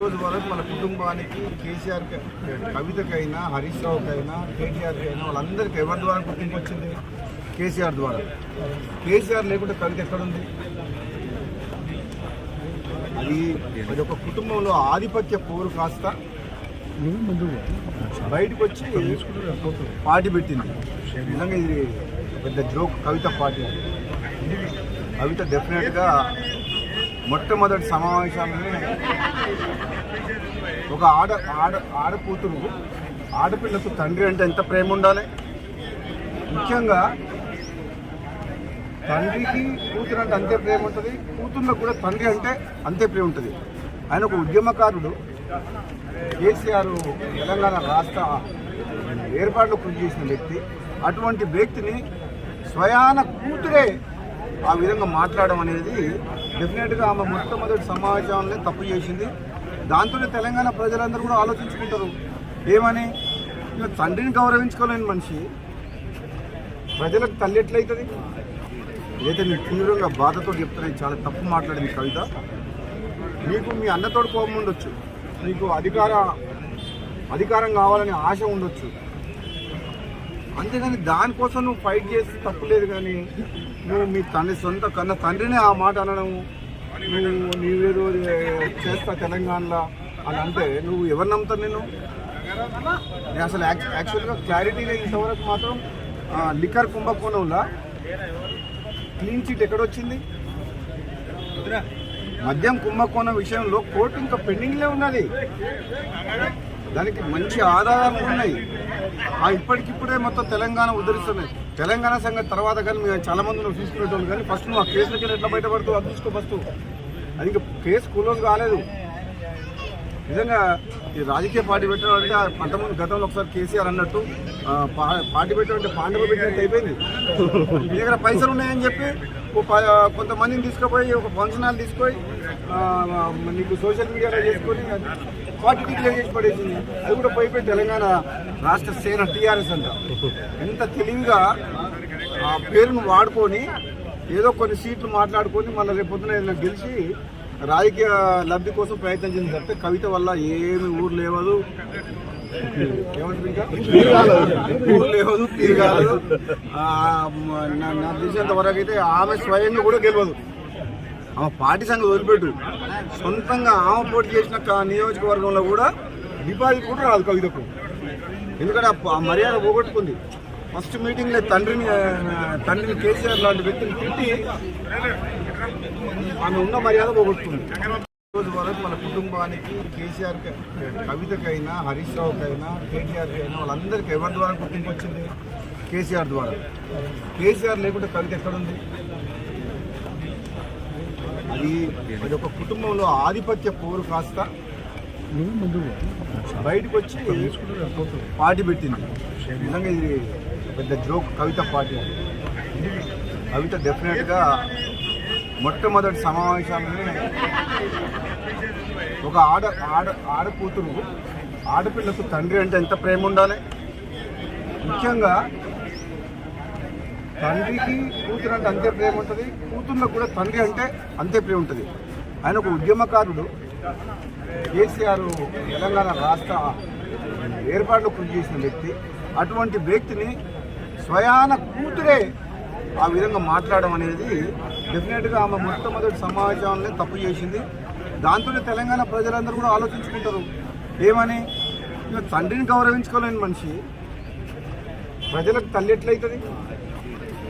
రోజు వరకు వాళ్ళ కుటుంబానికి కేసీఆర్ కవితకైనా హరీష్ రావుకైనా కేటీఆర్కి అయినా వాళ్ళందరికీ ఎవరి ద్వారా గుర్తింపు వచ్చింది? కేసీఆర్ ద్వారా. కేసీఆర్ లేకుంటే కవిత ఎక్కడుంది? అది ఒక కుటుంబంలో ఆధిపత్య పోరు కాస్త బయటకు వచ్చి పార్టీ పెట్టింది. నిజంగా ఇది పెద్ద జోక్. కవిత పార్టీ, కవిత డెఫినెట్గా మొట్టమొదటి సమావేశాలని ఒక ఆడకూతురు ఆడపిల్లకు తండ్రి అంటే ఎంత ప్రేమ ఉండాలి. ముఖ్యంగా తండ్రికి కూతురు అంటే అంతే ప్రేమ ఉంటుంది, కూతుర్లకు కూడా తండ్రి అంటే అంతే ప్రేమ ఉంటుంది. ఆయన ఒక ఉద్యమకారుడు. కేసీఆర్ తెలంగాణ రాష్ట్ర ఏర్పాటులో కృషి చేసిన వ్యక్తి. అటువంటి వ్యక్తిని స్వయాన కూతురే ఆ విధంగా మాట్లాడడం అనేది డెఫినెట్గా ఆమె మొట్టమొదటి సమావేశాలనే తప్పు చేసింది. దాంతోనే తెలంగాణ ప్రజలందరూ కూడా ఆలోచించుకుంటారు ఏమని. తండ్రిని గౌరవించుకోలేని మనిషి ప్రజలకు తల్లి ఎట్లయితుంది? ఏదైతే నేను తీవ్రంగా బాధతో చెప్తాను. చాలా తప్పు మాట్లాడింది కవిత. నీకు మీ అన్నతోడు కోపం ఉండొచ్చు, నీకు అధికారం కావాలని ఆశ ఉండొచ్చు, అంతేగాని దానికోసం నువ్వు ఫైట్ చేస్తే తప్పు లేదు. కానీ నువ్వు మీ సొంత కన్న తండ్రినే ఆ మాట అనడం, నీవేదో చేస్తా తెలంగాణలో అని అంటే నువ్వు ఎవరు నమ్ముతావు? నేను అసలు యాక్చువల్గా క్లారిటీగా ఇంతవరకు మాత్రం లిక్కర్ కుంభకోణంలో క్లీన్ చిట్ ఎక్కడొచ్చింది? మద్యం కుంభకోణం విషయంలో కోర్టు ఇంకా పెండింగ్లే ఉన్నది. దానికి మంచి ఆధారాలు ఉన్నాయి. ఇప్పటికిప్పుడే మొత్తం తెలంగాణ ఉద్ధరిస్తున్నాయి. తెలంగాణ సంగతి తర్వాత కానీ మేము చాలా మంది నువ్వు తీసుకునేటోళ్ళు. కానీ ఫస్ట్ నువ్వు ఆ కేసులకి ఎట్లా బయటపడుతూ అది తీసుకో. ఫస్ట్ అది ఇంకా కేసు క్లోజ్ కాలేదు. నిజంగా ఈ రాజకీయ పార్టీ పెట్టడం అంటే అంతకుముందు గతంలో ఒకసారి కేసీఆర్ అన్నట్టు పార్టీ పెట్టడం అంటే పాండవ పెట్టినట్టు అయిపోయింది. మీ దగ్గర పైసలు ఉన్నాయని చెప్పి కొంతమందిని తీసుకుపోయి ఒక ఫంక్షన్ హాల్ తీసుకొని నీకు సోషల్ మీడియాలో చేసుకొని పార్టీ డిక్లేర్ చేసి పడేసింది. అది కూడా పోయిపోయి తెలంగాణ రాష్ట్ర సేన టీఆర్ఎస్ అంట. ఎంత తెలివిగా ఆ పేరును వాడుకొని ఏదో కొన్ని సీట్లు మాట్లాడుకొని మళ్ళీ రేపొద్దున ఏదైనా గెలిచి రాజకీయ లబ్ధి కోసం ప్రయత్నం చేసింది తప్పితే కవిత వల్ల ఏమి ఊరు లేవదు, ఊరు లేవదు, తిరగాలదు. నా తెలిసినంత వరకు అయితే ఆమె స్వయంగా కూడా గెలవదు. ఆమె పార్టీ సంగతి వదిలిపెట్టు, సొంతంగా ఆమె పోటీ చేసిన నియోజకవర్గంలో కూడా డిపాజిట్ కూడా రాదు కవితకు. ఎందుకంటే ఆ మర్యాద పోగొట్టుకుంది. ఫస్ట్ మీటింగ్లో తండ్రిని కేసీఆర్ లాంటి వ్యక్తిని తిట్టి ఆమె ఉన్న మర్యాద పోగొట్టుకుంది. రోజు వరకు వాళ్ళ కుటుంబానికి కేసీఆర్ కవితకైనా హరీష్ రావుకైనా కేటీఆర్కి అయినా వాళ్ళందరికీ ఎవరి ద్వారా గుర్తింపు వచ్చింది? కేసీఆర్ ద్వారా. కేసీఆర్ లేకుంటే కవిత ఎక్కడుంది? అది ఒక కుటుంబంలో ఆధిపత్య పోరు కాస్త బయటకు వచ్చి పార్టీ పెట్టింది. నిజంగా ఇది పెద్ద జోక్. కవిత పార్టీ, కవిత డెఫినెట్గా మొట్టమొదటి సమావేశాలని ఒక ఆడకూతురు ఆడపిల్లకు తండ్రి అంటే ఎంత ప్రేమ ఉండాలి. ముఖ్యంగా తండ్రికి కూతురు అంటే అంతే ప్రేమ ఉంటుంది, కూతుర్లకు కూడా తండ్రి అంటే అంతే ప్రేమ ఉంటుంది. ఆయన ఒక ఉద్యమకారుడు. కేసీఆర్ తెలంగాణ రాష్ట్ర ఏర్పాటులో కృషి చేసిన వ్యక్తి. అటువంటి వ్యక్తిని స్వయాన కూతురే ఆ విధంగా మాట్లాడడం అనేది డెఫినెట్గా ఆమె మొట్టమొదటి సమావేశాలనే తప్పు చేసింది. దాంతోనే తెలంగాణ ప్రజలందరూ కూడా ఆలోచించుకుంటారు ఏమని. తండ్రిని గౌరవించుకోలేని మనిషి ప్రజలకు తల్లి ఎట్లయితుంది?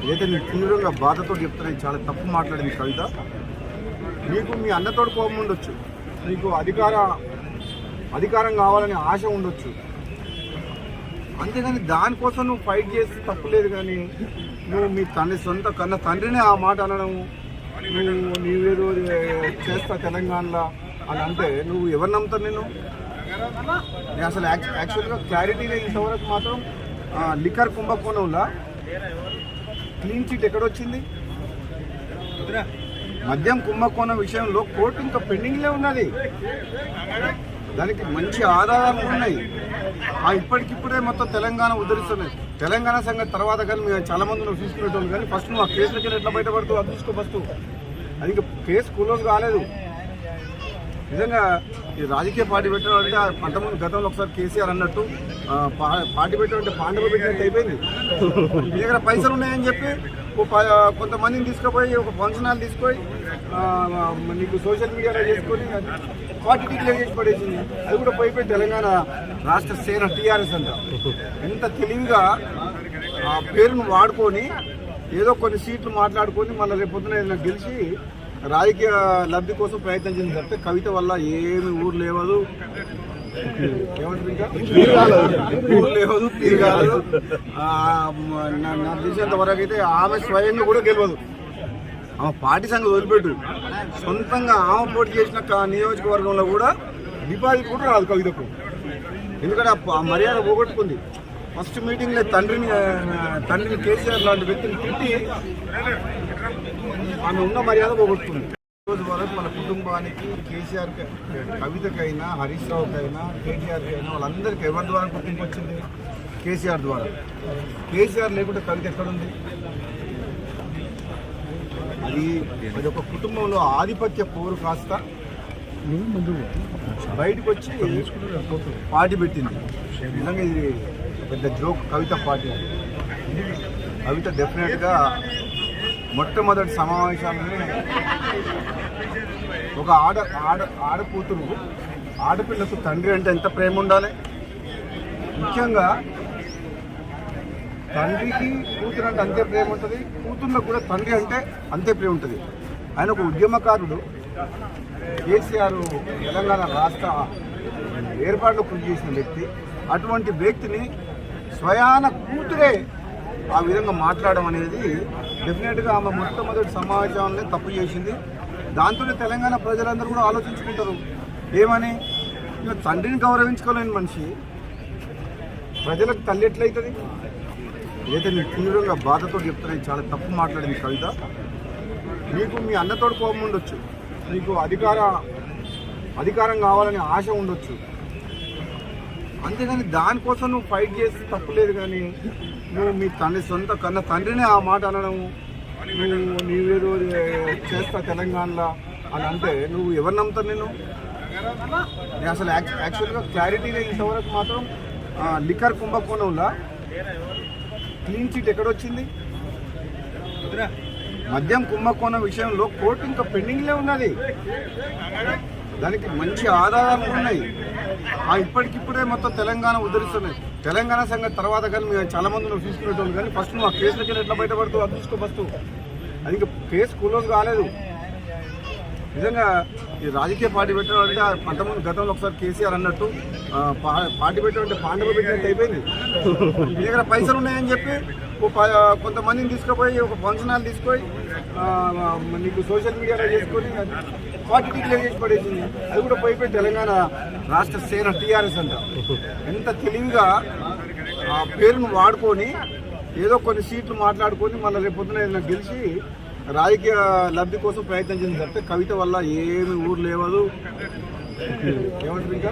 ఏదైతే నేను తీవ్రంగా బాధతో చెప్తాను. చాలా తప్పు మాట్లాడింది కవిత. నీకు మీ అన్నతోడు కోపం ఉండొచ్చు, నీకు అధికారం కావాలని ఆశ ఉండొచ్చు, అంతేగాని దానికోసం నువ్వు ఫైట్ చేస్తే తప్పు లేదు. కానీ నువ్వు మీ సొంత కన్న తండ్రినే ఆ మాట అనడం, నీవేదో చేస్తా తెలంగాణలో అని అంటే నువ్వు ఎవరు నమ్ముతావు? నేను అసలు యాక్చువల్గా క్లారిటీగా ఇంతవరకు మాత్రం లిక్కర్ కుంభకోణంలో క్లీన్ చిట్ ఎక్కడొచ్చింది? మద్యం కుంభకోణం విషయంలో కోర్టు ఇంకా పెండింగ్లే ఉన్నది. దానికి మంచి ఆధారాలు ఉన్నాయి. ఇప్పటికిప్పుడే మొత్తం తెలంగాణ ఉద్ధరిస్తున్నాయి. తెలంగాణ సంగతి తర్వాత కానీ మేము చాలా మంది నువ్వు తీసుకునేటోళ్ళు. కానీ ఫస్ట్ నువ్వు ఆ కేసులకి ఎట్లా బయటపడుతూ అది తీసుకో. ఫస్ట్ అది ఇంకా కేసు క్లోజ్ కాలేదు. నిజంగా ఈ రాజకీయ పార్టీ పెట్టడం అంటే అంతకుముందు గతంలో ఒకసారి కేసీఆర్ అన్నట్టు పార్టీ పెట్టడం అంటే పాండవ పెట్టినట్టు అయిపోయింది. మీ దగ్గర పైసలు ఉన్నాయని చెప్పి కొంతమందిని తీసుకుపోయి ఒక ఫంక్షన్ హాల్ తీసుకొని నీకు సోషల్ మీడియాలో చేసుకొని పార్టీ డిక్లేర్ చేసి పడేసింది. అది కూడా పోయిపోయి తెలంగాణ రాష్ట్ర సేన టీఆర్ఎస్ అంట ఎంత తెలివిగా ఆ పేరును వాడుకొని ఏదో కొన్ని సీట్లు మాట్లాడుకొని మళ్ళీ రేపు పొద్దున ఏదైనా గెలిచి రాజకీయ లబ్ధి కోసం ప్రయత్నం చేసింది తప్పితే కవిత వల్ల ఏమి ఊరు లేవదు, ఏమంటారు ఇంకా ఊరు లేవదు, తిరగదు. నాకు తెలిసినంత వరకు అయితే ఆమె స్వయంగా కూడా గెలవదు. ఆమె పార్టీ సంగతి వదిలిపెట్టు, సొంతంగా ఆమె పోటీ చేసిన నియోజకవర్గంలో కూడా డిపాజిట్ కూడా రాదు కవితకు. ఎందుకంటే ఆ మర్యాద పోగొట్టుకుంది. ఫస్ట్ మీటింగ్లో తండ్రిని కేసీఆర్ లాంటి వ్యక్తిని తిట్టి ఆమె ఉన్న మర్యాద పోగొట్టుకుంది. రోజు వరకు మన కుటుంబానికి కేసీఆర్ కవితకైనా హరీష్ రావుకైనా కేటీఆర్కి అయినా వాళ్ళందరికీ ఎవరి ద్వారా గుర్తింపు వచ్చింది? కేసీఆర్ ద్వారా. కేసీఆర్ లేకుంటే కవిత ఎక్కడుంది? అది ఒక కుటుంబంలో ఆధిపత్య పోరు కాస్త బయటకు వచ్చి పార్టీ పెట్టింది. నిజంగా ఇది పెద్ద జోక్ కవిత పార్టీ. కవిత డెఫినెట్గా మొట్టమొదటి సమావేశాలని ఒక ఆడకూతురు ఆడపిల్లకు తండ్రి అంటే ఎంత ప్రేమ ఉండాలి. ముఖ్యంగా తండ్రికి కూతురు అంటే అంతే ప్రేమ ఉంటుంది, కూతుర్లకు కూడా తండ్రి అంటే అంతే ప్రేమ ఉంటుంది. ఆయన ఒక ఉద్యమకారుడు. కేసీఆర్ తెలంగాణ రాష్ట్ర ఏర్పాటులో కృషి చేసిన వ్యక్తి. అటువంటి వ్యక్తిని స్వయాన కూతురే ఆ విధంగా మాట్లాడడం అనేది డెఫినెట్గా ఆమె మొట్టమొదటి సమావేశాలనే తప్పు చేసింది. దాంతోనే తెలంగాణ ప్రజలందరూ కూడా ఆలోచించుకుంటారు ఏమని. తండ్రిని గౌరవించుకోలేని మనిషి ప్రజలకు తల్లి ఎట్లయితుంది? ఏదైతే నేను తీవ్రంగా బాధతో చెప్తున్నా, చాలా తప్పు మాట్లాడింది కవిత. నీకు మీ అన్నతోడు కోపం ఉండొచ్చు, నీకు అధికారం కావాలని ఆశ ఉండొచ్చు, అంతేగాని దానికోసం నువ్వు ఫైట్ చేస్తే తప్పులేదు. కానీ నువ్వు మీ సొంత కన్న తండ్రినే ఆ మాట అనడం, నీవేదో చేస్తా తెలంగాణలో అని అంటే నువ్వు ఎవరు నమ్ముతావు? నేను అసలు యాక్చువల్గా క్లారిటీగా ఇంతవరకు మాత్రం లిక్కర్ కుంభకోణంలో క్లీన్ చిట్ ఎక్కడొచ్చింది? మద్యం కుంభకోణం విషయంలో కోర్టు ఇంకా పెండింగ్లే ఉన్నది. దానికి మంచి ఆధారాలు ఉన్నాయి. ఇప్పటికిప్పుడే మొత్తం తెలంగాణ ఉద్ధరిస్తున్నాయి. తెలంగాణ సంగతి తర్వాత కానీ మేము చాలా మంది నువ్వు తీసుకునేటోళ్ళు. కానీ ఫస్ట్ నువ్వు ఆ కేసులకి ఎట్లా బయటపడుతూ అది చూసుకో ఫస్ట్. అది ఇంకా కేసు క్లోజ్ కాలేదు. నిజంగా ఈ రాజకీయ పార్టీ పెట్టడం అంటే అంతకుముందు గతంలో ఒకసారి కేసీఆర్ అన్నట్టు పార్టీ పెట్టడం అంటే పాండవ పెట్టినట్టు అయిపోయింది. మీ దగ్గర పైసలు ఉన్నాయని చెప్పి కొంతమందిని తీసుకుపోయి ఒక ఫంక్షన్ హాల్ తీసుకొని నీకు సోషల్ మీడియాలో చేసుకొని పార్టీ డిక్లేర్ చేసి పడేసింది. అది కూడా పోయిపోయి తెలంగాణ రాష్ట్ర సేన టీఆర్ఎస్ అంట ఎంత తెలివిగా ఆ పేరును వాడుకొని ఏదో కొన్ని సీట్లు మాట్లాడుకొని మళ్ళీ రేపు పొద్దున ఏదైనా గెలిచి రాజకీయ లబ్ధి కోసం ప్రయత్నం చేసింది తప్పితే కవిత వల్ల ఏమి ఊరు లేవదు, ఏమంటారు ఇంకా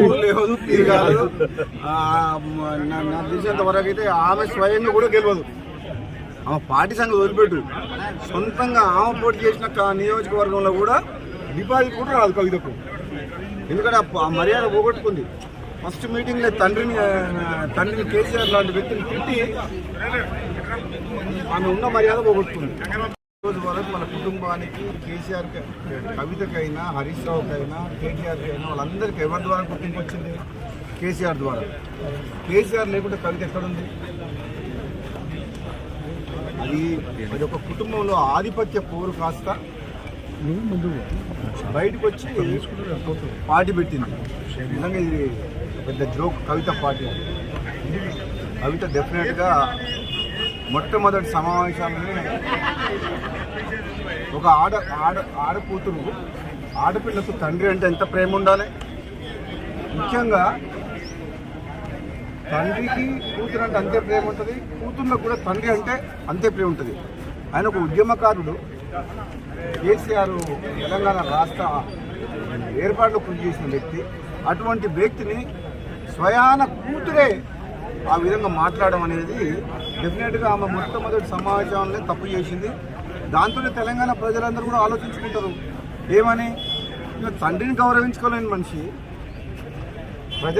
ఊరు లేవదు, తిరగదు. నాకు తెలిసినంత వరకు అయితే ఆమె స్వయంగా కూడా గెలవదు. ఆమె పార్టీ సంగతి వదిలిపెట్టు, సొంతంగా ఆమె పోటీ చేసిన నియోజకవర్గంలో కూడా డిపాజిట్ కూడా రాదు కవితకు. ఎందుకంటే ఆ మర్యాద పోగొట్టుకుంది. ఫస్ట్ మీటింగ్లో తండ్రిని కేసీఆర్ లాంటి వ్యక్తిని తిట్టి ఆమె ఉన్న మర్యాద పోగొట్టుకుంది. రోజు వరకు మన కుటుంబానికి కేసీఆర్ కవితకైనా హరీష్ రావుకైనా కేటీఆర్కి అయినా వాళ్ళందరికీ ఎవరి ద్వారా గుర్తింపు వచ్చింది? కేసీఆర్ ద్వారా. కేసీఆర్ లేకుంటే కవిత ఎక్కడుంది? అది ఒక కుటుంబంలో ఆధిపత్య పోరు కాస్త బయటకు వచ్చి పార్టీ పెట్టింది. నిజంగా ఇది పెద్ద జోక్ కవిత పార్టీ. కవిత డెఫినెట్గా మొట్టమొదటి సమావేశాలని ఒక ఆడకూతురు ఆడపిల్లకు తండ్రి అంటే ఎంత ప్రేమ ఉండాలి. ముఖ్యంగా తండ్రికి కూతురు అంటే అంతే ప్రేమ ఉంటుంది, కూతుర్లకు కూడా తండ్రి అంటే అంతే ప్రేమ ఉంటుంది. ఆయన ఒక ఉద్యమకారుడు. కేసీఆర్ తెలంగాణ రాష్ట్ర ఏర్పాటులో కృషి చేసిన వ్యక్తి. అటువంటి వ్యక్తిని స్వయాన కూతురే ఆ విధంగా మాట్లాడడం అనేది డెఫినెట్గా ఆమె మొట్టమొదటి సమావేశాలనే తప్పు చేసింది. దాంతోనే తెలంగాణ ప్రజలందరూ కూడా ఆలోచించుకుంటారు ఏమని. ఇక తండ్రిని గౌరవించుకోలేని మనిషి ప్రజల